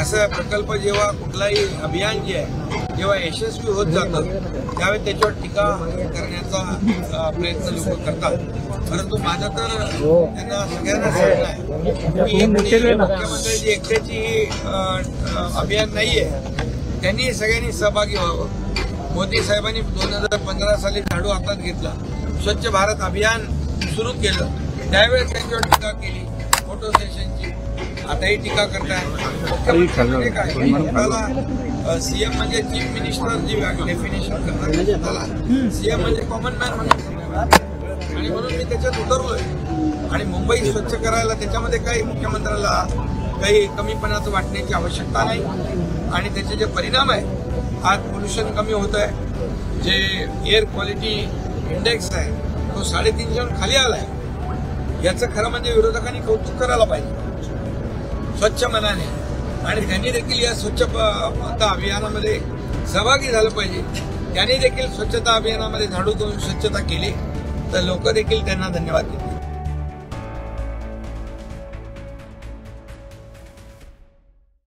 कसं आहे, प्रकल्प जेव्हा कुठलाही अभियान जे आहे जेव्हा यशस्वी होत जातं त्यावेळी त्याच्यावर टीका करण्याचा प्रयत्न लोक करतात. परंतु माझं तर त्यांना सगळ्यांना सांगणं आहे की मुख्यमंत्र्यांची एकट्याची अभियान नाहीये, त्यांनी सगळ्यांनी सहभागी व्हावं. मोदी साहेबांनी 2015 साली झाडू हातात घेतला, स्वच्छ भारत अभियान सुरू केलं, त्यावेळेस त्यांच्यावर टीका केली फोटो सेशनची. आताही टीका करताय. मुख्यमंत्री काय त्याला सीएम म्हणजे चीफ मिनिस्टर जी डेफिनेशन करतात त्याला सीएम म्हणजे कॉमन मॅन म्हणतात आणि म्हणून मी त्याच्यात उतरलोय. आणि मुंबई स्वच्छ करायला त्याच्यामध्ये काही मुख्यमंत्र्याला काही कमीपणाचं वाटण्याची आवश्यकता नाही. आणि त्याचे जे परिणाम आहे, आज पोल्युशन कमी होत आहे, जे एअर क्वालिटी इंडेक्स आहे तो 350 खाली आला आहे. याचं खरं म्हणजे विरोधकांनी कौतुक करायला पाहिजे स्वच्छ मनाने. आणि त्यांनी देखील या स्वच्छता अभियानामध्ये सहभागी झालं पाहिजे. त्यांनी देखील स्वच्छता अभियानामध्ये झाडू करून स्वच्छता केली तर लोक देखील त्यांना धन्यवाद देतील.